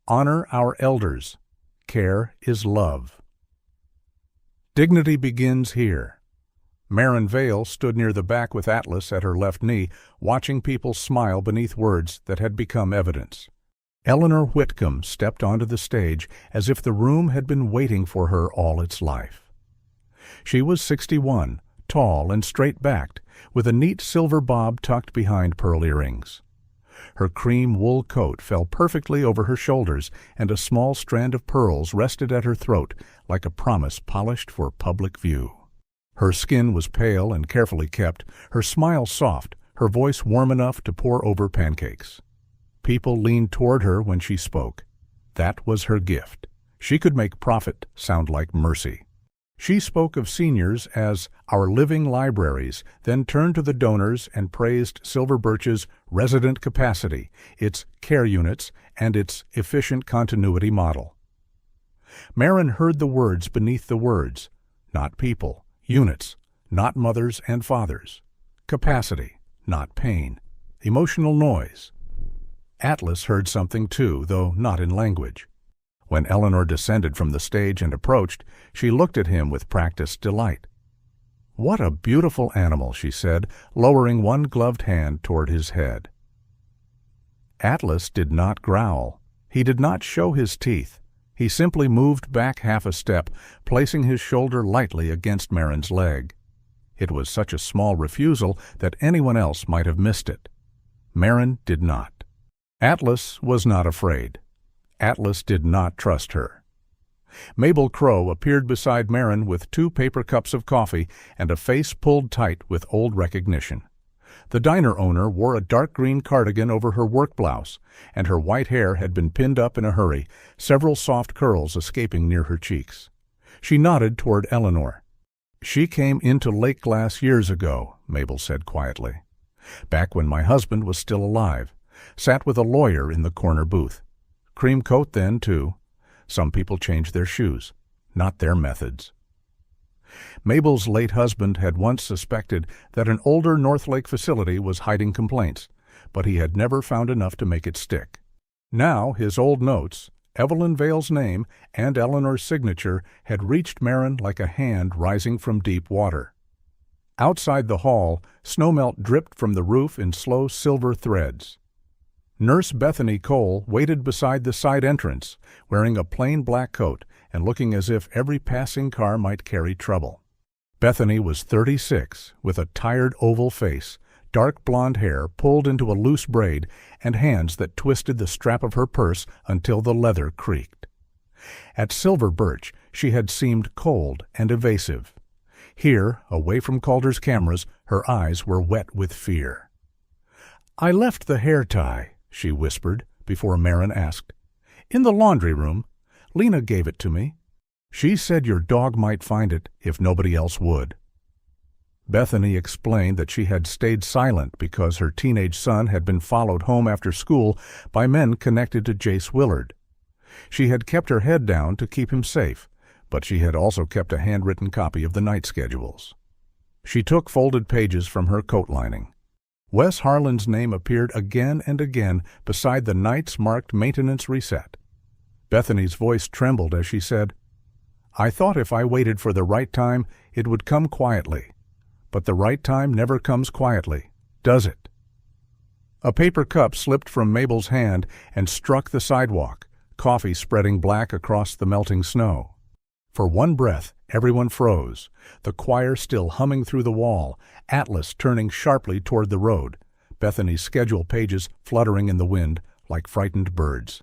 Honor our elders. Care is love. Dignity begins here. Maren Vale stood near the back with Atlas at her left knee, watching people smile beneath words that had become evidence. Eleanor Whitcomb stepped onto the stage as if the room had been waiting for her all its life. She was 61, tall and straight-backed, with a neat silver bob tucked behind pearl earrings. Her cream wool coat fell perfectly over her shoulders, and a small strand of pearls rested at her throat like a promise polished for public view. Her skin was pale and carefully kept, her smile soft, her voice warm enough to pour over pancakes. People leaned toward her when she spoke. That was her gift. She could make profit sound like mercy. She spoke of seniors as our living libraries, then turned to the donors and praised Silver Birch's resident capacity, its care units, and its efficient continuity model. Maren heard the words beneath the words. Not people, units, not mothers and fathers. Capacity, not pain. Emotional noise. Atlas heard something too, though not in language. When Eleanor descended from the stage and approached, she looked at him with practiced delight. "What a beautiful animal," she said, lowering one gloved hand toward his head. Atlas did not growl. He did not show his teeth. He simply moved back half a step, placing his shoulder lightly against Maren's leg. It was such a small refusal that anyone else might have missed it. Maren did not. Atlas was not afraid. Atlas did not trust her. Mabel Crow appeared beside Maren with 2 paper cups of coffee and a face pulled tight with old recognition. The diner owner wore a dark green cardigan over her work blouse, and her white hair had been pinned up in a hurry, several soft curls escaping near her cheeks. She nodded toward Eleanor. "She came into Lake Glass years ago," Mabel said quietly. "Back when my husband was still alive. Sat with a lawyer in the corner booth. Cream coat then, too. Some people change their shoes, not their methods." Mabel's late husband had once suspected that an older North Lake facility was hiding complaints, but he had never found enough to make it stick. Now his old notes, Evelyn Vale's name, and Eleanor's signature had reached Maren like a hand rising from deep water. Outside the hall, snowmelt dripped from the roof in slow silver threads. Nurse Bethany Cole waited beside the side entrance, wearing a plain black coat and looking as if every passing car might carry trouble. Bethany was 36, with a tired oval face, dark blonde hair pulled into a loose braid, and hands that twisted the strap of her purse until the leather creaked. At Silver Birch, she had seemed cold and evasive. Here, away from Calder's cameras, her eyes were wet with fear. "I left the hair tie," she whispered, before Maren asked. "In the laundry room. Lena gave it to me. She said your dog might find it if nobody else would." Bethany explained that she had stayed silent because her teenage son had been followed home after school by men connected to Jace Willard. She had kept her head down to keep him safe, but she had also kept a handwritten copy of the night schedules. She took folded pages from her coat lining. Wes Harlan's name appeared again and again beside the nights marked maintenance reset. Bethany's voice trembled as she said, "I thought if I waited for the right time, it would come quietly. But the right time never comes quietly, does it?" A paper cup slipped from Mabel's hand and struck the sidewalk, coffee spreading black across the melting snow. For one breath, everyone froze, the choir still humming through the wall, Atlas turning sharply toward the road, Bethany's schedule pages fluttering in the wind like frightened birds.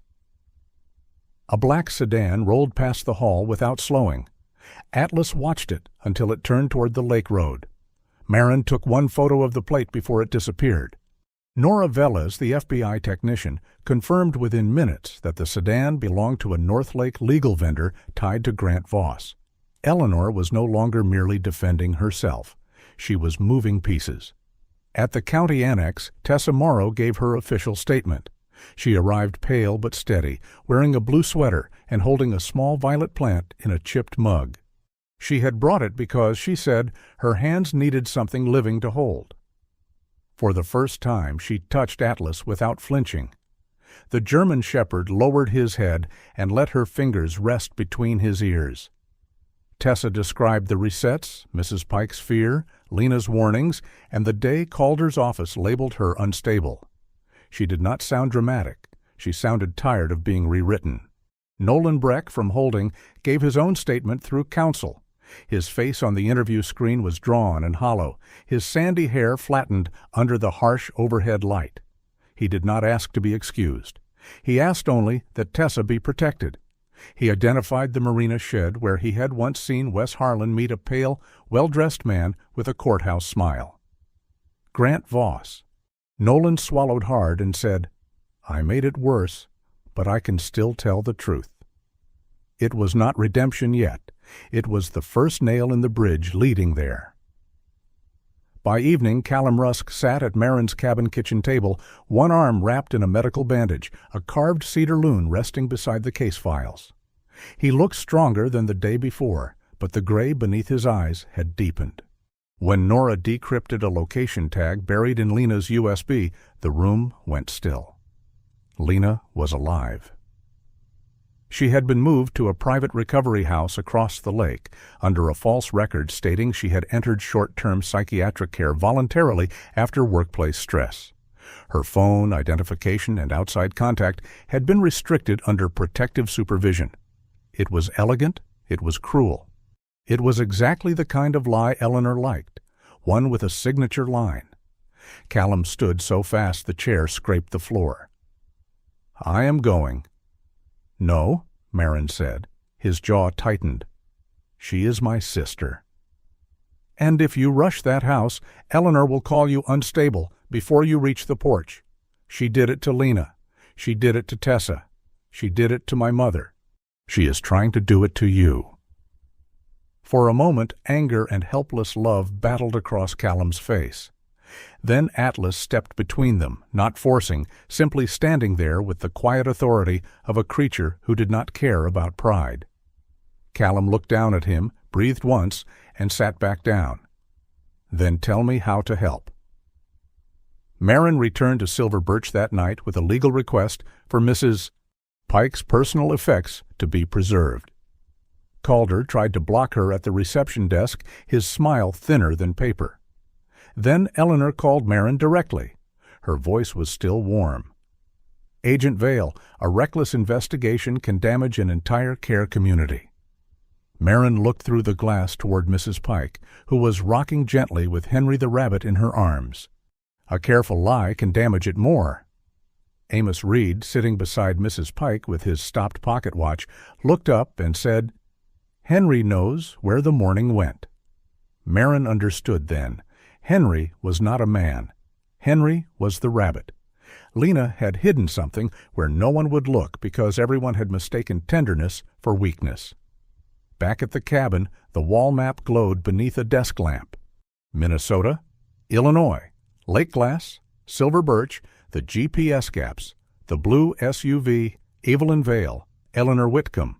A black sedan rolled past the hall without slowing. Atlas watched it until it turned toward the lake road. Maren took one photo of the plate before it disappeared. Nora Velez, the FBI technician, confirmed within minutes that the sedan belonged to a North Lake legal vendor tied to Grant Voss. Eleanor was no longer merely defending herself. She was moving pieces. At the county annex, Tessa Morrow gave her official statement. She arrived pale but steady, wearing a blue sweater and holding a small violet plant in a chipped mug. She had brought it because, she said, her hands needed something living to hold. For the first time, she touched Atlas without flinching. The German shepherd lowered his head and let her fingers rest between his ears. Tessa described the resets, Mrs. Pike's fear, Lena's warnings, and the day Calder's office labeled her unstable. She did not sound dramatic. She sounded tired of being rewritten. Nolan Breck from Holding gave his own statement through counsel. His face on the interview screen was drawn and hollow, his sandy hair flattened under the harsh overhead light. He did not ask to be excused. He asked only that Tessa be protected. He identified the marina shed where he had once seen Wes Harlan meet a pale, well-dressed man with a courthouse smile. Grant Voss. Nolan swallowed hard and said, "I made it worse, but I can still tell the truth." It was not redemption yet. It was the first nail in the bridge leading there. By evening, Callum Rusk sat at Maren's cabin kitchen table, one arm wrapped in a medical bandage, a carved cedar loon resting beside the case files. He looked stronger than the day before, but the gray beneath his eyes had deepened. When Nora decrypted a location tag buried in Lena's USB, the room went still. Lena was alive. She had been moved to a private recovery house across the lake under a false record stating she had entered short-term psychiatric care voluntarily after workplace stress. Her phone, identification, and outside contact had been restricted under protective supervision. It was elegant, it was cruel. It was exactly the kind of lie Eleanor liked, one with a signature line. Callum stood so fast the chair scraped the floor. "I am going." "No," Maren said. His jaw tightened. "She is my sister. And if you rush that house, Eleanor will call you unstable before you reach the porch. She did it to Lena. She did it to Tessa. She did it to my mother. She is trying to do it to you." For a moment, anger and helpless love battled across Callum's face. Then Atlas stepped between them, not forcing, simply standing there with the quiet authority of a creature who did not care about pride. Callum looked down at him, breathed once, and sat back down. "Then tell me how to help." Maren returned to Silver Birch that night with a legal request for Mrs. Pike's personal effects to be preserved. Calder tried to block her at the reception desk, his smile thinner than paper. Then Eleanor called Maren directly. Her voice was still warm. "Agent Vale, a reckless investigation can damage an entire care community." Maren looked through the glass toward Mrs. Pike, who was rocking gently with Henry the rabbit in her arms. "A careful lie can damage it more." Amos Reed, sitting beside Mrs. Pike with his stopped pocket watch, looked up and said, "Henry knows where the morning went." Maren understood then. Henry was not a man. Henry was the rabbit. Lena had hidden something where no one would look because everyone had mistaken tenderness for weakness. Back at the cabin, the wall map glowed beneath a desk lamp. Minnesota, Illinois, Lake Glass, Silver Birch, the GPS gaps, the blue SUV, Evelyn Vale, Eleanor Whitcomb.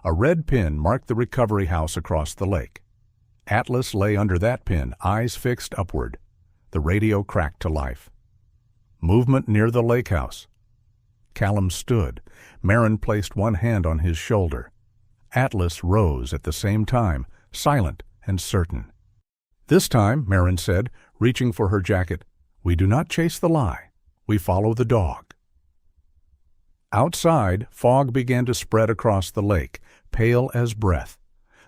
A red pin marked the recovery house across the lake. Atlas lay under that pin, eyes fixed upward. The radio cracked to life. Movement near the lake house. Callum stood. Maren placed one hand on his shoulder. Atlas rose at the same time, silent and certain. "This time," Maren said, reaching for her jacket, "we do not chase the lie. We follow the dog." Outside, fog began to spread across the lake, pale as breath.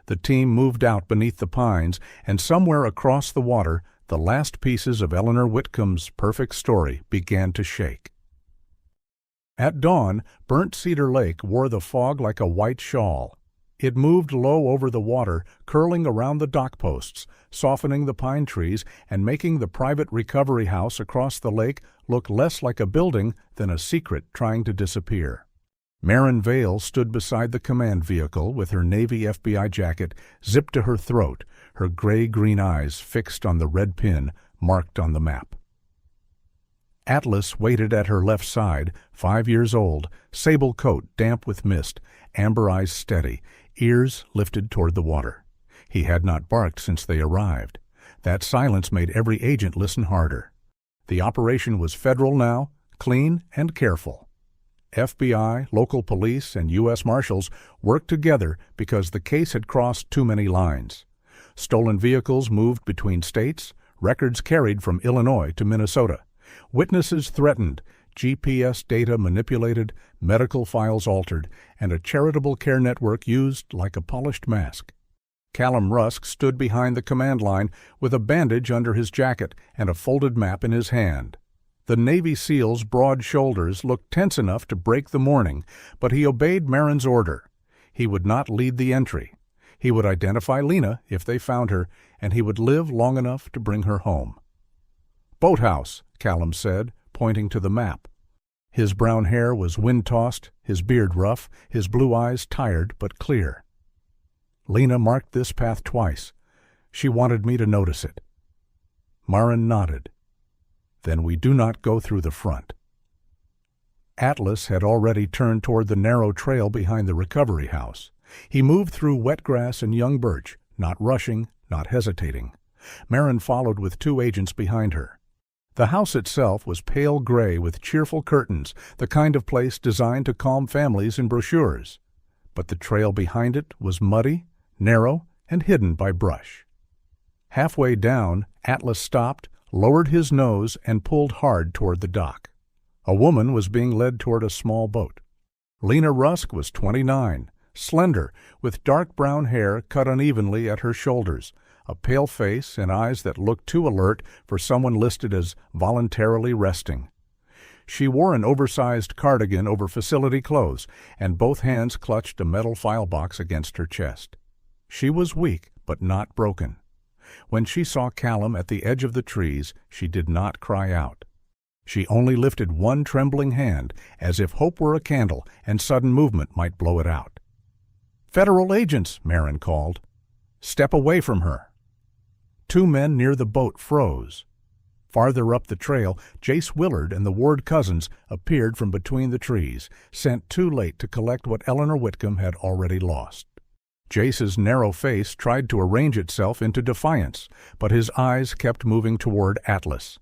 The team moved out beneath the pines, and somewhere across the water, the last pieces of Eleanor Whitcomb's perfect story began to shake. At dawn, Burnt Cedar Lake wore the fog like a white shawl. It moved low over the water, curling around the dock posts, softening the pine trees and making the private recovery house across the lake look less like a building than a secret trying to disappear. Maren Vale stood beside the command vehicle with her Navy FBI jacket zipped to her throat, her gray-green eyes fixed on the red pin marked on the map. Atlas waited at her left side, 5 years old, sable coat damp with mist, amber eyes steady, ears lifted toward the water. He had not barked since they arrived. That silence made every agent listen harder. The operation was federal now, clean and careful. FBI, local police, and U.S. Marshals worked together because the case had crossed too many lines. Stolen vehicles moved between states, records carried from Illinois to Minnesota. Witnesses threatened, GPS data manipulated, medical files altered, and a charitable care network used like a polished mask. Callum Rusk stood behind the command line with a bandage under his jacket and a folded map in his hand. The Navy SEAL's broad shoulders looked tense enough to break the morning, but he obeyed Maren's order. He would not lead the entry. He would identify Lena if they found her, and he would live long enough to bring her home. "Boathouse," Callum said, pointing to the map. His brown hair was wind-tossed, his beard rough, his blue eyes tired but clear. "Lena marked this path twice. She wanted me to notice it." Maren nodded. "Then we do not go through the front." Atlas had already turned toward the narrow trail behind the recovery house. He moved through wet grass and young birch, not rushing, not hesitating. Maren followed with 2 agents behind her. The house itself was pale gray with cheerful curtains, the kind of place designed to calm families in brochures. But the trail behind it was muddy, narrow, and hidden by brush. Halfway down, Atlas stopped, lowered his nose, and pulled hard toward the dock. A woman was being led toward a small boat. Lena Rusk was 29, slender, with dark brown hair cut unevenly at her shoulders, a pale face and eyes that looked too alert for someone listed as voluntarily resting. She wore an oversized cardigan over facility clothes, and both hands clutched a metal file box against her chest. She was weak, but not broken. When she saw Callum at the edge of the trees, she did not cry out. She only lifted one trembling hand, as if hope were a candle and sudden movement might blow it out. "Federal agents," Maren called. "Step away from her." Two men near the boat froze. Farther up the trail, Jace Willard and the Ward cousins appeared from between the trees, sent too late to collect what Eleanor Whitcomb had already lost. Jace's narrow face tried to arrange itself into defiance, but his eyes kept moving toward Atlas.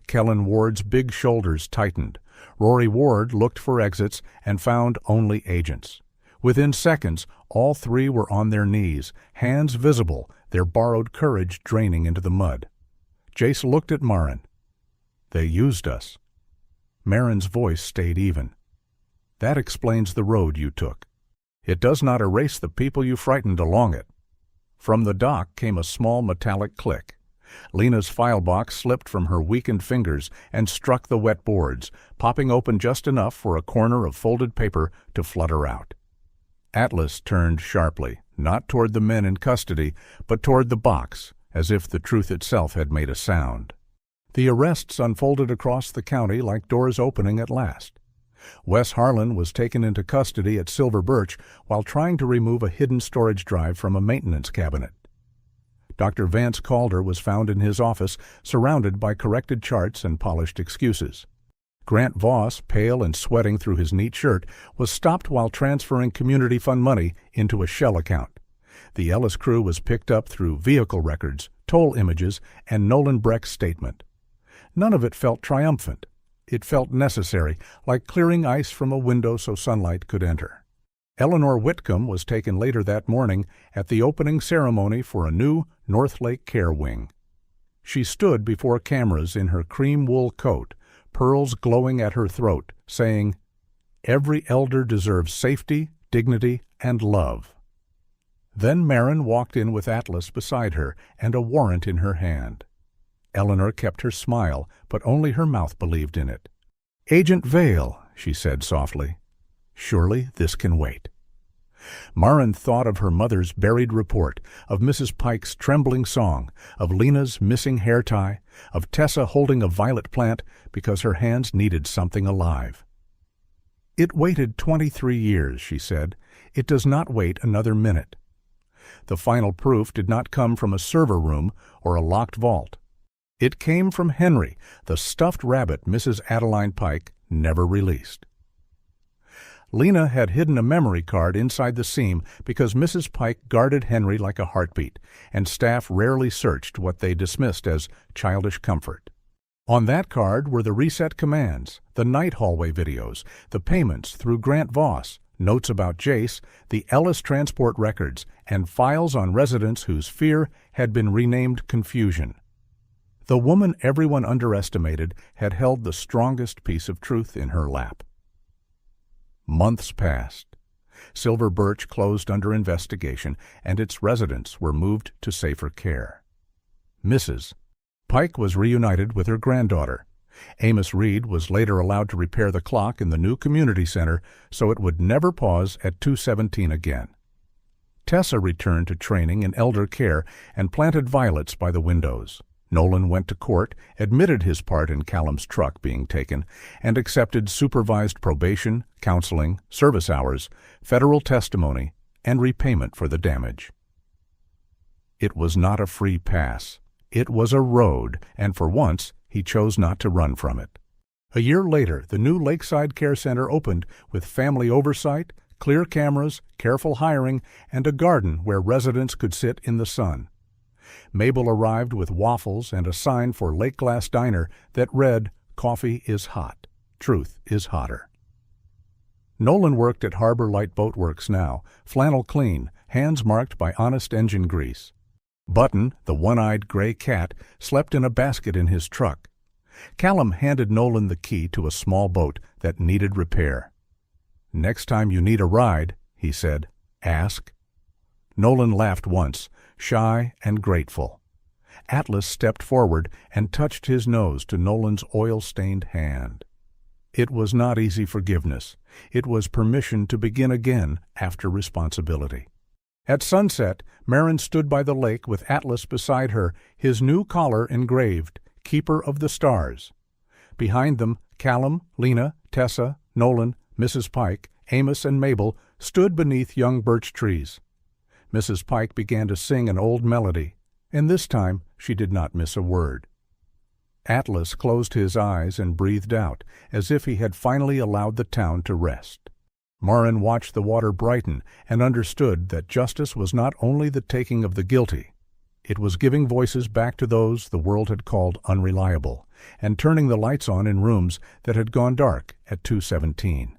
Kellen Ward's big shoulders tightened. Rory Ward looked for exits and found only agents. Within seconds, all three were on their knees, hands visible, their borrowed courage draining into the mud. Jace looked at Maren. "They used us." Maren's voice stayed even. "That explains the road you took. It does not erase the people you frightened along it." From the dock came a small metallic click. Lena's file box slipped from her weakened fingers and struck the wet boards, popping open just enough for a corner of folded paper to flutter out. Atlas turned sharply, not toward the men in custody, but toward the box, as if the truth itself had made a sound. The arrests unfolded across the county like doors opening at last. Wes Harlan was taken into custody at Silver Birch while trying to remove a hidden storage drive from a maintenance cabinet. Dr. Vance Calder was found in his office, surrounded by corrected charts and polished excuses. Grant Voss, pale and sweating through his neat shirt, was stopped while transferring community fund money into a shell account. The Ellis crew was picked up through vehicle records, toll images, and Nolan Breck's statement. None of it felt triumphant. It felt necessary, like clearing ice from a window so sunlight could enter. Eleanor Whitcomb was taken later that morning at the opening ceremony for a new North Lake Care Wing. She stood before cameras in her cream wool coat, pearls glowing at her throat, saying, "Every elder deserves safety, dignity, and love." Then Maren walked in with Atlas beside her and a warrant in her hand. Eleanor kept her smile, but only her mouth believed in it. "Agent Vale," she said softly. "Surely this can wait." Maren thought of her mother's buried report, of Mrs. Pike's trembling song, of Lena's missing hair tie, of Tessa holding a violet plant because her hands needed something alive. "It waited 23 years, she said. "It does not wait another minute." The final proof did not come from a server room or a locked vault. It came from Henry, the stuffed rabbit Mrs. Adeline Pike never released. Lena had hidden a memory card inside the seam because Mrs. Pike guarded Henry like a heartbeat, and staff rarely searched what they dismissed as childish comfort. On that card were the reset commands, the night hallway videos, the payments through Grant Voss, notes about Jace, the Ellis transport records, and files on residents whose fear had been renamed confusion. The woman everyone underestimated had held the strongest piece of truth in her lap. Months passed. Silver Birch closed under investigation, and its residents were moved to safer care. Mrs. Pike was reunited with her granddaughter. Amos Reed was later allowed to repair the clock in the new community center so it would never pause at 2:17 again. Tessa returned to training in elder care and planted violets by the windows. Nolan went to court, admitted his part in Callum's truck being taken, and accepted supervised probation, counseling, service hours, federal testimony, and repayment for the damage. It was not a free pass. It was a road, and for once, he chose not to run from it. A year later, the new Lakeside Care Center opened with family oversight, clear cameras, careful hiring, and a garden where residents could sit in the sun. Mabel arrived with waffles and a sign for Lake Glass Diner that read, "Coffee is hot. Truth is hotter." Nolan worked at Harbor Light Boat Works now, flannel clean, hands marked by honest engine grease. Button, the one-eyed gray cat, slept in a basket in his truck. Callum handed Nolan the key to a small boat that needed repair. "Next time you need a ride," he said, Ask." Nolan laughed once, shy and grateful. Atlas stepped forward and touched his nose to Nolan's oil-stained hand. It was not easy forgiveness. It was permission to begin again after responsibility. At sunset, Maren stood by the lake with Atlas beside her, his new collar engraved, "Keeper of the Stars." Behind them, Callum, Lena, Tessa, Nolan, Mrs. Pike, Amos, and Mabel stood beneath young birch trees. Mrs. Pike began to sing an old melody, and this time she did not miss a word. Atlas closed his eyes and breathed out, as if he had finally allowed the town to rest. Maren watched the water brighten and understood that justice was not only the taking of the guilty. It was giving voices back to those the world had called unreliable, and turning the lights on in rooms that had gone dark at 2:17.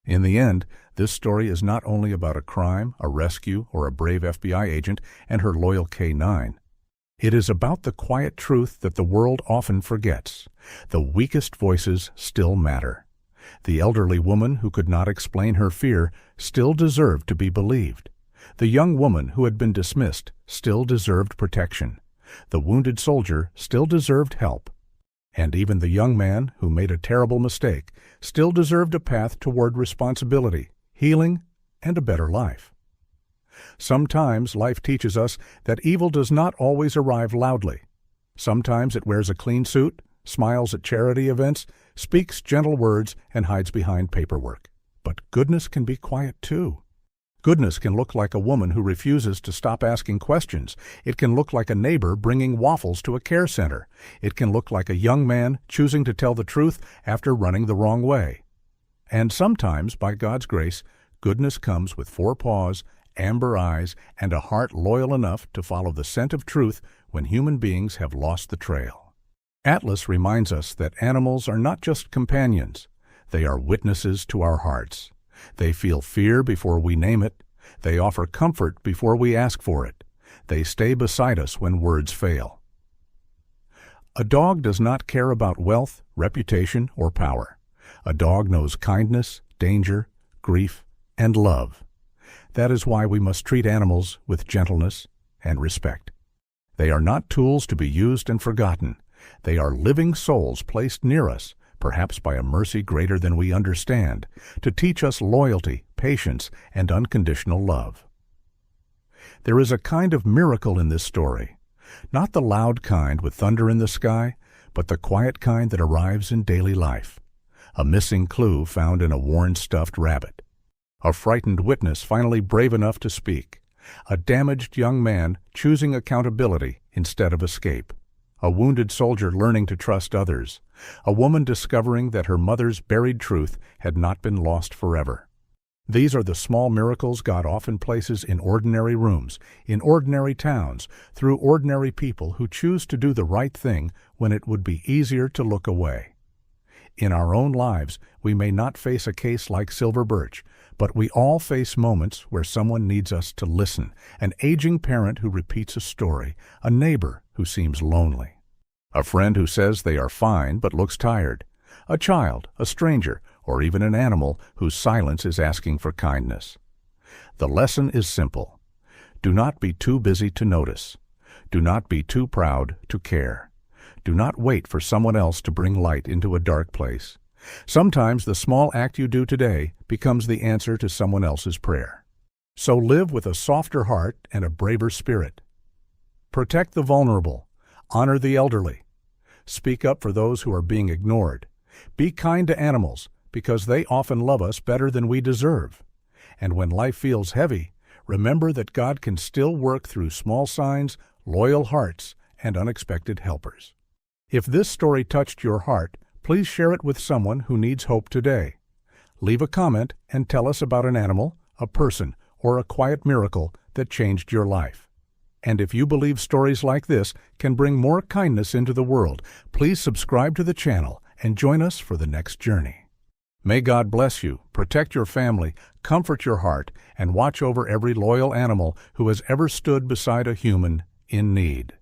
In the end, this story is not only about a crime, a rescue, or a brave FBI agent and her loyal K9. It is about the quiet truth that the world often forgets. The weakest voices still matter. The elderly woman who could not explain her fear still deserved to be believed. The young woman who had been dismissed still deserved protection. The wounded soldier still deserved help. And even the young man who made a terrible mistake still deserved a path toward responsibility, healing, and a better life. Sometimes life teaches us that evil does not always arrive loudly. Sometimes it wears a clean suit, smiles at charity events, speaks gentle words, and hides behind paperwork. But goodness can be quiet too. Goodness can look like a woman who refuses to stop asking questions. It can look like a neighbor bringing waffles to a care center. It can look like a young man choosing to tell the truth after running the wrong way. And sometimes, by God's grace, goodness comes with 4 paws, amber eyes, and a heart loyal enough to follow the scent of truth when human beings have lost the trail. Atlas reminds us that animals are not just companions. They are witnesses to our hearts. They feel fear before we name it. They offer comfort before we ask for it. They stay beside us when words fail. A dog does not care about wealth, reputation, or power. A dog knows kindness, danger, grief, and love. That is why we must treat animals with gentleness and respect. They are not tools to be used and forgotten. They are living souls placed near us, perhaps by a mercy greater than we understand, to teach us loyalty, patience, and unconditional love. There is a kind of miracle in this story, not the loud kind with thunder in the sky, but the quiet kind that arrives in daily life. A missing clue found in a worn stuffed rabbit. A frightened witness finally brave enough to speak. A damaged young man choosing accountability instead of escape. A wounded soldier learning to trust others. A woman discovering that her mother's buried truth had not been lost forever. These are the small miracles God often places in ordinary rooms, in ordinary towns, through ordinary people who choose to do the right thing when it would be easier to look away. In our own lives, we may not face a case like Silver Birch, but we all face moments where someone needs us to listen, an aging parent who repeats a story, a neighbor who seems lonely, a friend who says they are fine but looks tired, a child, a stranger, or even an animal whose silence is asking for kindness. The lesson is simple. Do not be too busy to notice. Do not be too proud to care. Do not wait for someone else to bring light into a dark place. Sometimes the small act you do today becomes the answer to someone else's prayer. So live with a softer heart and a braver spirit. Protect the vulnerable. Honor the elderly. Speak up for those who are being ignored. Be kind to animals, because they often love us better than we deserve. And when life feels heavy, remember that God can still work through small signs, loyal hearts, and unexpected helpers. If this story touched your heart, please share it with someone who needs hope today. Leave a comment and tell us about an animal, a person, or a quiet miracle that changed your life. And if you believe stories like this can bring more kindness into the world, please subscribe to the channel and join us for the next journey. May God bless you, protect your family, comfort your heart, and watch over every loyal animal who has ever stood beside a human in need.